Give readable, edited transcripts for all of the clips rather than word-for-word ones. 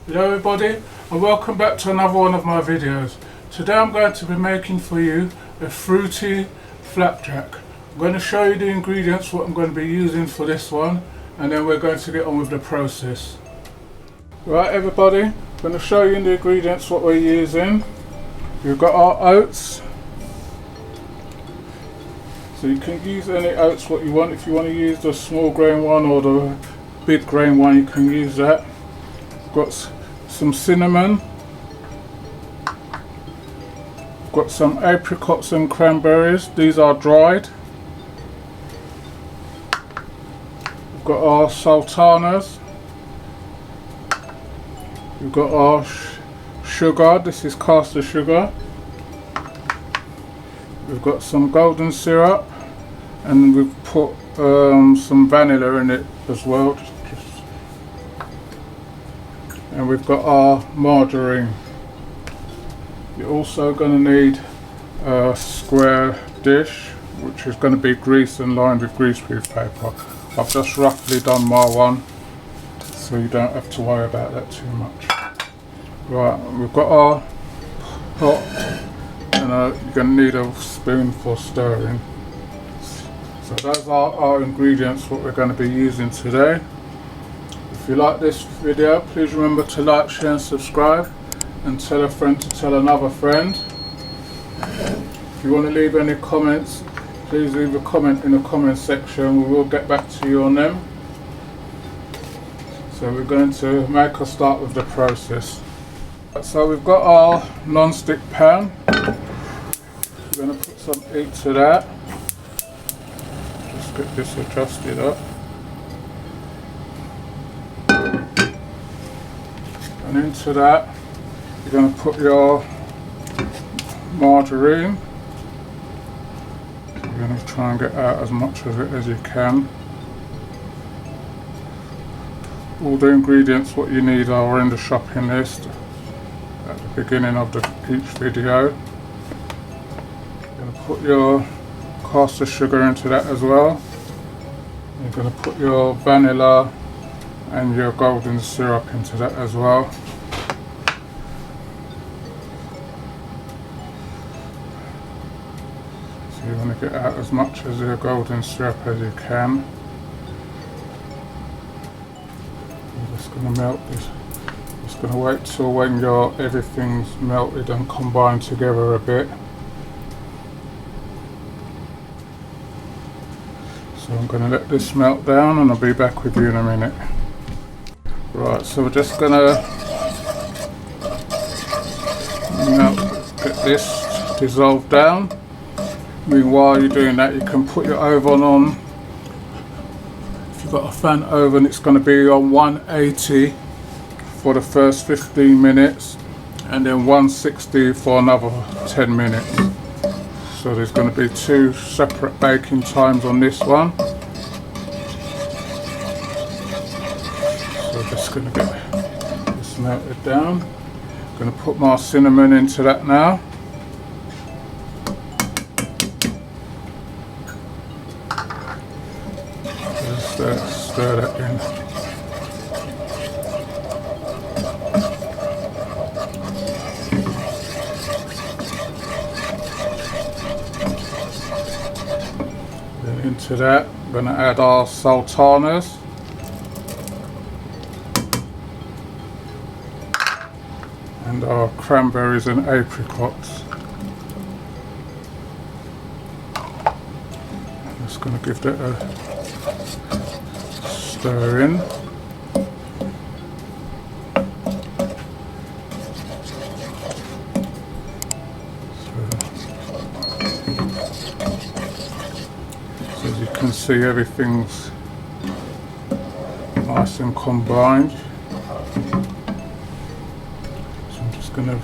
Hello everybody, and welcome back to another one of my videos. Today I'm going to be making for you a fruity flapjack. I'm going to show you the ingredients, what I'm going to be using for this one, and then we're going to get on with the process. Right everybody, I'm going to show you the ingredients, what we're using. We've got our oats. So you can use any oats what you want. If you want to use the small grain one or the big grain one, you can use that. Got some cinnamon, got some apricots and cranberries, these are dried. We've got our sultanas, we've got our sugar, this is caster sugar, we've got some golden syrup, and we've put some vanilla in it as well. And we've got our margarine. You're also going to need a square dish, which is going to be greased and lined with greaseproof paper. I've just roughly done my one, so you don't have to worry about that too much. Right, we've got our pot, and you're going to need a spoon for stirring. So those are our ingredients, what we're going to be using today. If you like this video, please remember to like, share and subscribe, and tell a friend to tell another friend. If you want to leave any comments, please leave a comment in the comment section. We will get back to you on them. So we're going to make a start with the process. So we've got our non-stick pan. We're going to put some heat to that. Just get this adjusted up. And into that, you're going to put your margarine. You're going to try and get out as much of it as you can. All the ingredients what you need are in the shopping list at the beginning of each video. You're going to put your caster sugar into that as well. You're going to put your vanilla and your golden syrup into that as well. So you want to get out as much of your golden syrup as you can. I'm just going to melt this. Just going to wait till when everything's melted and combined together a bit. So I'm going to let this melt down, and I'll be back with you in a minute. Right, so we're just gonna get this dissolved down. Meanwhile you're doing that, you can put your oven on. If you've got a fan oven, it's going to be on 180 for the first 15 minutes, and then 160 for another 10 minutes. So there's going to be two separate baking times on this one. Just going to get this melted down. I'm going to put my cinnamon into that now. Just stir that in. Then into that, I'm going to add our sultanas. And our cranberries and apricots. I'm just going to give that a stir in. So as you can see, everything's nice and combined. Going to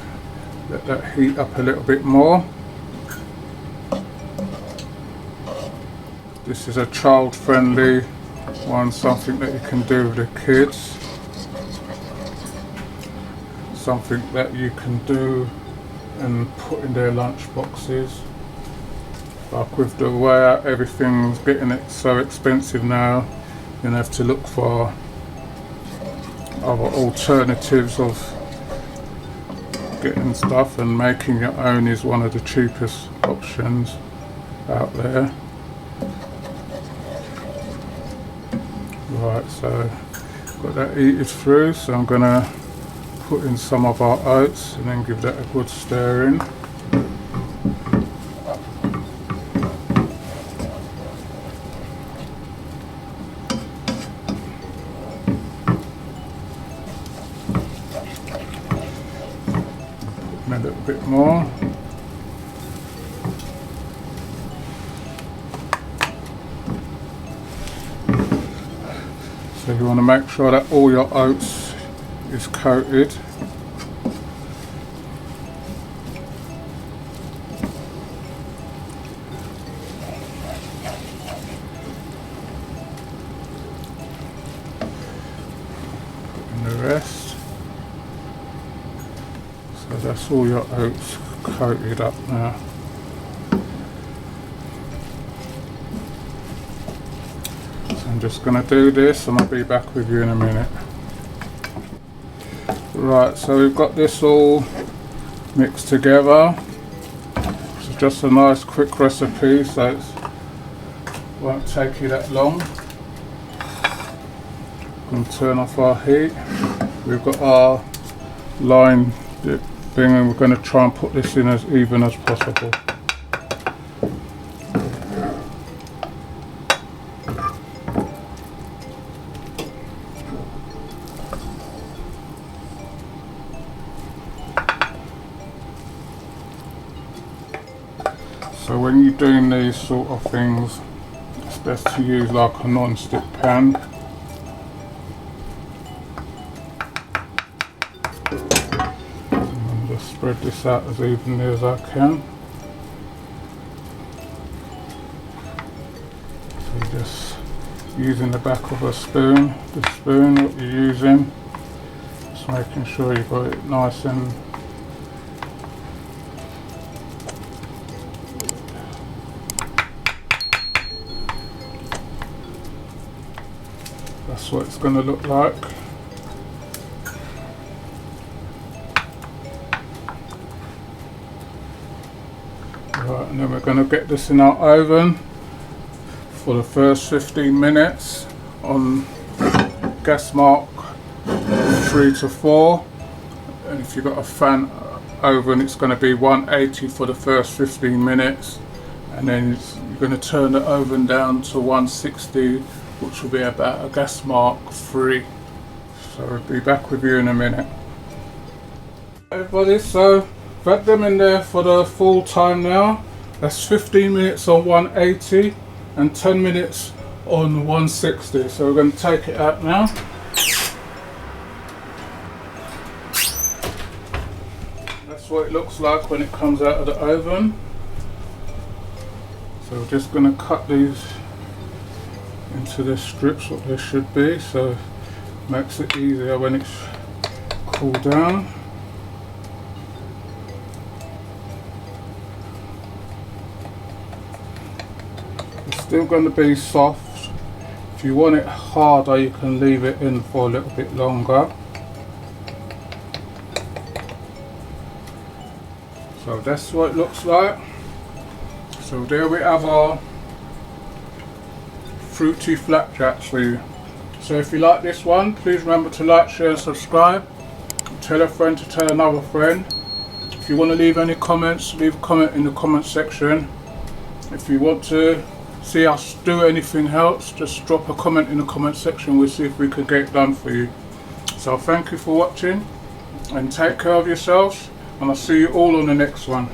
let that heat up a little bit more. This is a child-friendly one, something that you can do with the kids, something that you can do and put in their lunch boxes. Like with the way everything's getting so expensive now, you're going to have to look for other alternatives of getting stuff, and making your own is one of the cheapest options out there. Right, so got that heated through, so I'm gonna put in some of our oats and then give that a good stir in. A little bit more. So you want to make sure that all your oats is coated. And the rest. So that's all your oats coated up now. So I'm just going to do this and I'll be back with you in a minute. Right, so we've got this all mixed together. It's just a nice quick recipe, so it won't take you that long. I'm going to turn off our heat. We've got our line dip thing, and we're going to try and put this in as even as possible. So when you're doing these sort of things, it's best to use like a non-stick pan. And just spread this out as evenly as I can. So just using the back of a spoon, the spoon what you're using, just making sure you've got it nice and that's what it's going to look like. Right, and then we're going to get this in our oven for the first 15 minutes on gas mark 3 to 4, and if you've got a fan oven it's going to be 180 for the first 15 minutes, and then you're going to turn the oven down to 160, which will be about a gas mark 3. So I'll be back with you in a minute. Everybody, so I've had them in there for the full time now. That's 15 minutes on 180 and 10 minutes on 160. So we're going to take it out now. That's what it looks like when it comes out of the oven. So we're just going to cut these into the strips what they should be, so it makes it easier when it's cooled down. It's still going to be soft. If you want it harder you can leave it in for a little bit longer. So that's what it looks like. So there we have our fruity flapjacks for you. So if you like this one, please remember to like, share and subscribe. Tell a friend to tell another friend. If you want to leave any comments, leave a comment in the comment section. If you want to see us do anything else, just drop a comment in the comment section. We'll see if we can get it done for you. So thank you for watching and take care of yourselves, and I'll see you all on the next one.